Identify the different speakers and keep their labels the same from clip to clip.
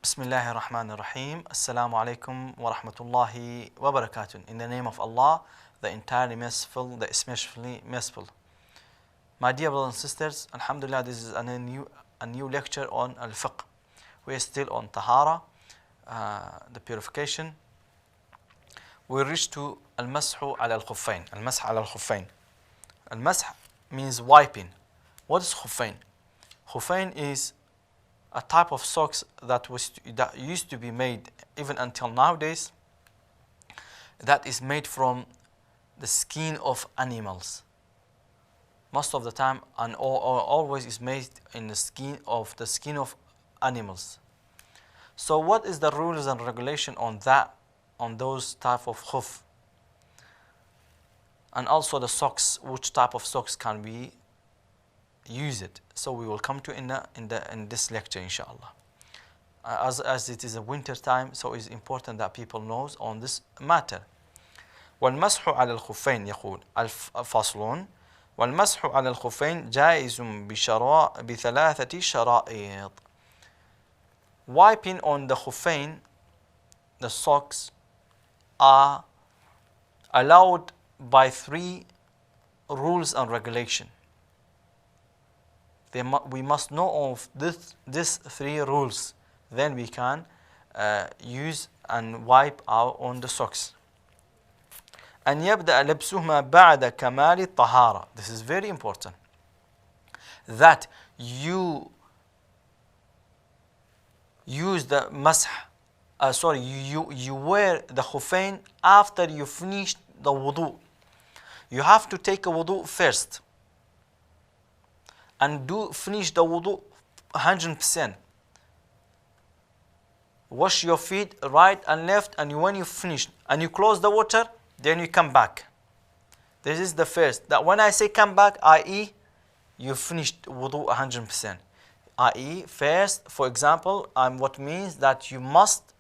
Speaker 1: Bismillahir Rahmanir Rahim. Assalamu alaikum wa rahmatullahi wa barakatuh. In the name of Allah, the entirely merciful, the especially merciful. My dear brothers and sisters, Alhamdulillah, this is a new lecture on al-fiqh. We are still on tahara, the purification. We reach to al-mashu ala al-khuffain. Al-mash ala al-khuffain. Al-mash means wiping. What is khuffain? Khuffain is a type of socks that used to be made even until nowadays, that is made from the skin of animals. Most of the time and always is made in the skin of animals. So what is the rules and regulation on that, on those type of khuf? And also the socks, which type of socks can we use it? So we will come to in this lecture, inshallah. As it is a winter time, so it's important that people knows on this matter. والمسح على الخفين يقول الفصل والمسح على الخفين جائز بثلاثة شرائط. Wiping on the khuffain, the socks, are allowed by three rules and regulation. We must know of these three rules, then we can use and wipe out on the socks. أن يبدأ لبسهما بعد كمال الطهارة. This is very important, that you use the masah, you wear the khuffain after you finish the wudu. You have to take a wudu first and finish the wudu 100%. Wash your feet right and left, and when you finish and you close the water, then you come back. This is the first. That when I say come back, i.e. you finished wudu 100%. i.e. first, for example, what means that you must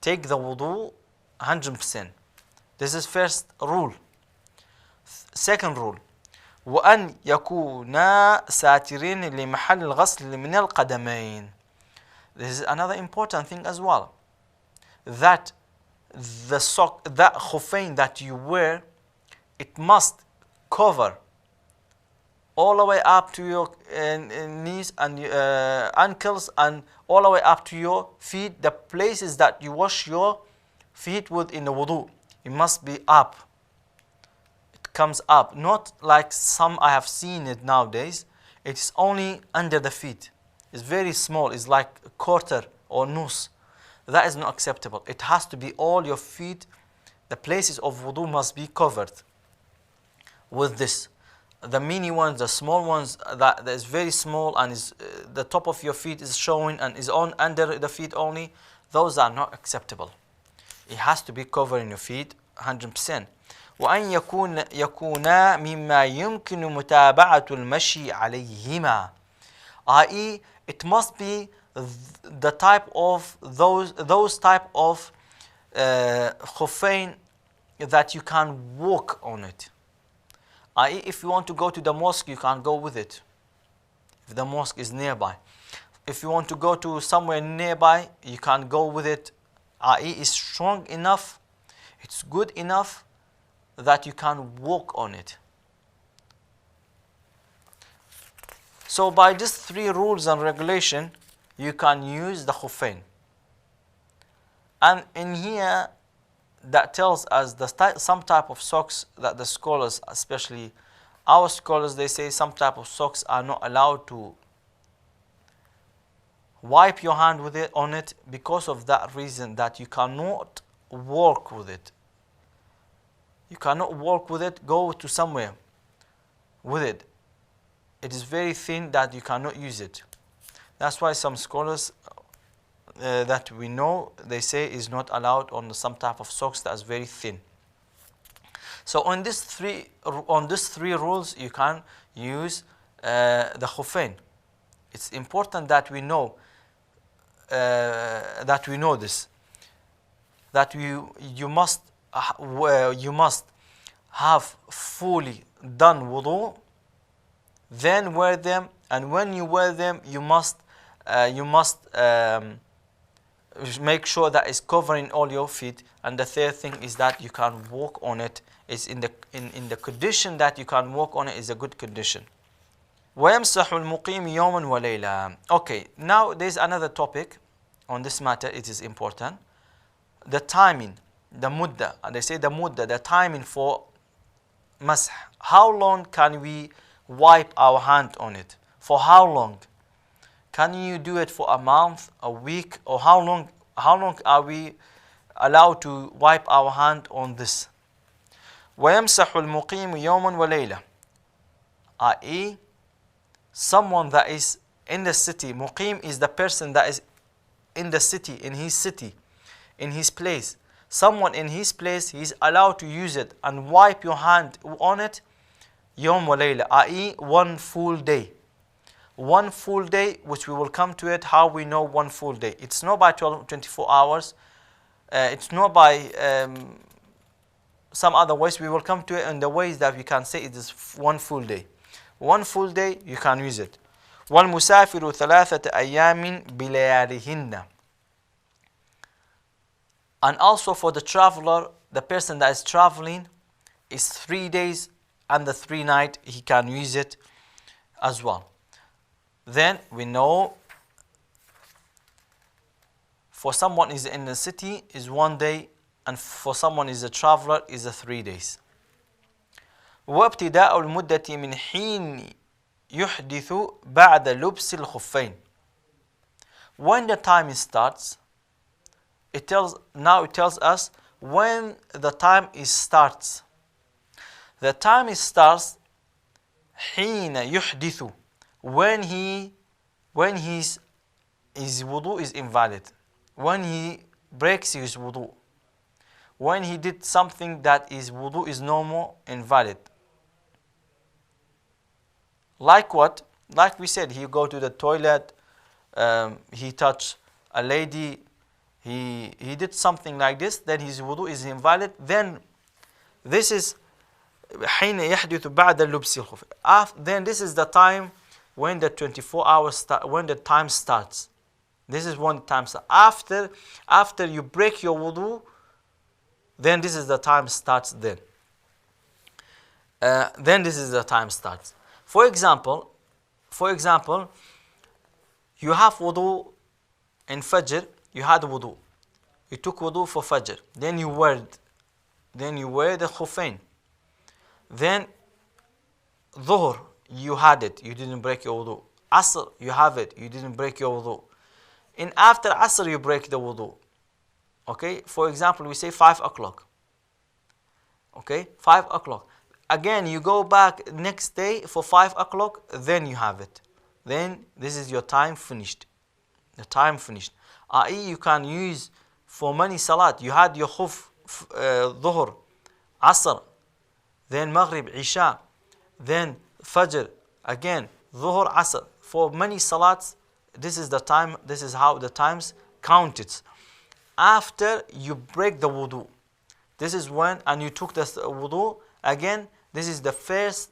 Speaker 1: take the wudu 100%. This is first rule. Second rule, وأن يكونا ساترين لمحل الغسل من القدمين. This is another important thing as well, that the sock, that khuffain that you wear, it must cover all the way up to your knees and ankles, and all the way up to your feet. The places that you wash your feet with in the wudu, it must be up. Comes up, not like some I have seen it nowadays. It's only under the feet. It's very small. It's like a quarter or nus. That is not acceptable. It has to be all your feet. The places of wudu must be covered with this. The mini ones, the small ones, that is very small and is the top of your feet is showing and is on under the feet only. Those are not acceptable. It has to be covered in your feet 100%. وأن يكونا مما يمكن متابعة المشي عليهما. i.e. it must be the type of those type of khuffain that you can walk on it. i.e. if you want to go to the mosque, you can go with it if the mosque is nearby. If you want to go to somewhere nearby, you can go with it. i.e. it's strong enough, it's good enough that you can walk on it. So by these three rules and regulation, you can use the khuffain. And in here, that tells us some type of socks that the scholars, especially our scholars, they say some type of socks are not allowed to wipe your hand with it on it, because of that reason, that you cannot walk with it. You cannot walk with it, go to somewhere with it. It is very thin that you cannot use it. That's why some scholars that we know, they say is not allowed on some type of socks that is very thin. So on these three rules, you can use the khuffain. It's important that we know this. That you must have fully done wudu, then wear them, and when you wear them, you must make sure that it's covering all your feet. And the third thing is that you can walk on it. It's in the condition that you can walk on it is a good condition. وَيَمْسَحُ الْمُقِيمِ يَوْمًا وَلَيْلًا. Okay, now there's another topic on this matter. It is important. The timing, the mudda. They say the mudda, the timing for masah. How long can we wipe our hand on it? For how long? Can you do it for a month, a week, or how long are we allowed to wipe our hand on this? وَيَمْسَحُ الْمُقِيمُ يَوْمًا وَلَيْلًا, i.e. someone that is in the city. Muqim is the person that is in the city, in his place. Someone in his place, he is allowed to use it and wipe your hand on it yawm wa layla, i.e. one full day. One full day, which we will come to it, how we know one full day. It's not by 24 hours. It's not by some other ways. We will come to it in the ways that we can say it is one full day. One full day, you can use it. وَالْمُسَافِرُ ثَلَاثَةَ أَيَّامٍ بِلَيَالِهِنَّ. And also for the traveler, the person that is traveling, is 3 days and the 3 nights, he can use it as well. Then we know for someone is in the city is 1 day, and for someone is a traveler is 3 days. وابتداء المدة من حين يحدث بعد لبس الخفين. When the time starts, it tells us when the time starts. The time starts حين يحدث, when his wudu is invalid, when he breaks his wudu, when he did something that his wudu is no more invalid. Like what? Like we said, he go to the toilet, he touched a lady, he did something like this, then his wudu is invalid. Then this is حين يحدث بعد لبس الخف. Then this is the time when the 24 hours when the time starts. This is when the time starts. After you break your wudu, then this is the time starts. Then this is the time starts. For example, you have wudu in Fajr. You had wudu. You took wudu for Fajr. Then you wear the khufain. Then Dhuhr, you had it. You didn't break your wudu. Asr, you have it. You didn't break your wudu. And after Asr, you break the wudu. Okay. For example, we say 5 o'clock. Okay, 5 o'clock. Again, you go back next day for 5 o'clock, then you have it. Then this is your time finished. The time finished. I.e. you can use for many salat. You had your khuf, dhuhr, asr, then maghrib, isha, then fajr, again, dhuhr, asr. For many salats, this is the time, this is how the times counted. After you break the wudu, this is when, and you took the wudu, again, this is the first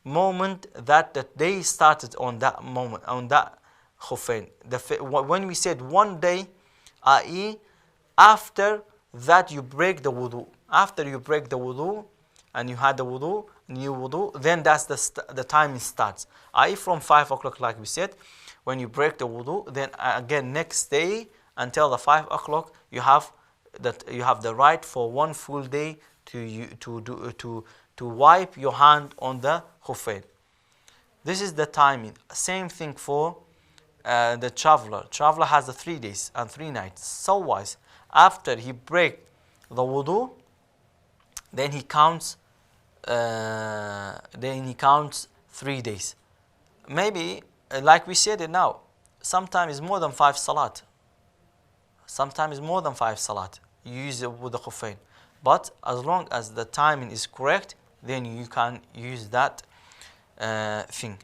Speaker 1: moment that the day started on that moment, on that khufain. When we said 1 day, i.e. after that you break the wudu. After you break the wudu, and you had the wudu, new wudu, then that's the time starts. I.e. from 5 o'clock, like we said, when you break the wudu, then again next day until the 5 o'clock, you have the right for 1 full day to wipe your hand on the khufain. This is the timing. Same thing for the traveler. Traveler has the 3 days and 3 nights. So wise, after he break the wudu, then he counts 3 days. Maybe, like we said it now, sometimes more than 5 salat. Sometimes more than 5 salat. You use it with the khufain. But as long as the timing is correct, then you can use that thing.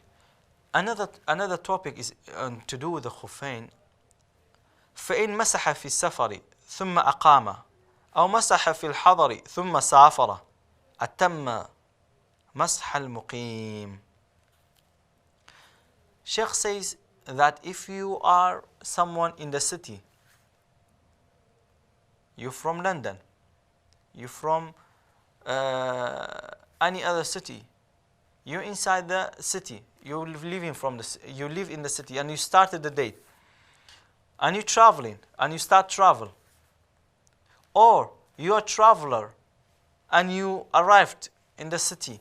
Speaker 1: Another topic is to do with the khufain. فإن مسح في السفر ثم أقام أو مسح في الحضر ثم سافر أتم مسح المقيم. Sheikh says that if you are someone in the city you're from London, you're from any other city, you're inside the city, you live in the city, and you started the date, and you're traveling, and you start travel, or you're a traveler, and you arrived in the city.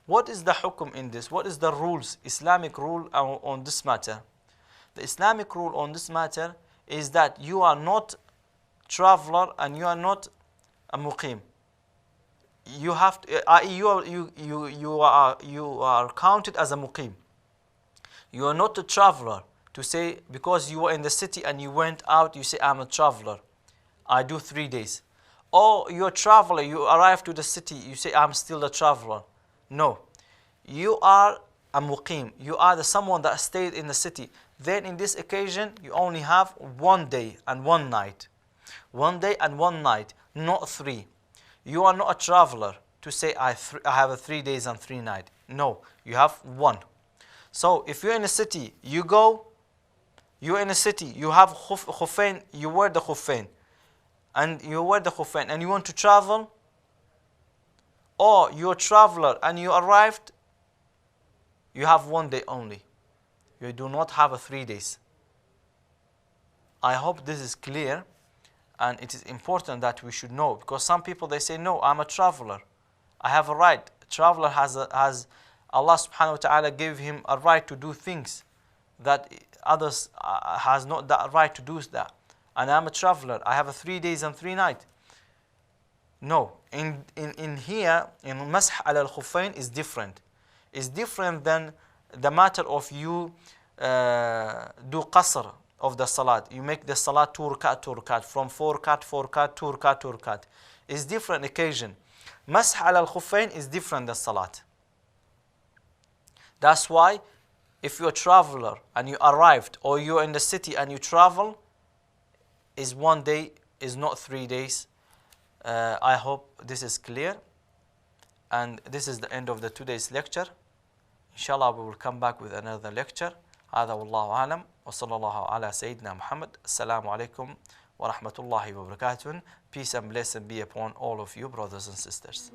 Speaker 1: What is the hukum in this? What is the rules, Islamic rule on this matter? The Islamic rule on this matter is that you are not traveler and you are not a muqim. You have to, you are counted as a muqim. You are not a traveler to say because you were in the city and you went out, you say I'm a traveler, I do 3 days. Or you're a traveler, you arrive to the city, you say I'm still a traveler. No, you are a muqim. You are someone that stayed in the city. Then in this occasion, you only have 1 day and 1 night. 1 day and 1 night, not 3. You are not a traveler to say I have a 3 days and 3 nights. No, you have 1. So if you're in a city, you're in a city, you have khuffain, you wear the khuffain, and you want to travel, or you're a traveler and you arrived, you have 1 day only. You do not have a 3 days. I hope this is clear, and it is important that we should know, because some people, they say, no, I'm a traveler, I have a right. A traveler has Allah subhanahu wa ta'ala gave him a right to do things that others has not that right to do that. And I'm a traveler, I have a 3 days and 3 nights. No, in here, in masah al khuffain is different. It's different than the matter of you do qasr of the salat. You make the salat 2 rakat, from 4 rakat, 4 rakat, 2 rakat, 2 rakat. It's different occasion. Masah al khuffain is different than salat. That's why if you're a traveler and you arrived, or you're in the city and you travel, is 1 day, is not 3 days. I hope this is clear, and this is the end of the today's lecture. Inshallah, we will come back with another lecture. هذا والله أعلم وصلى الله على سيدنا محمد. السلام عليكم ورحمة الله وبركاته. Peace and blessing be upon all of you, brothers and sisters.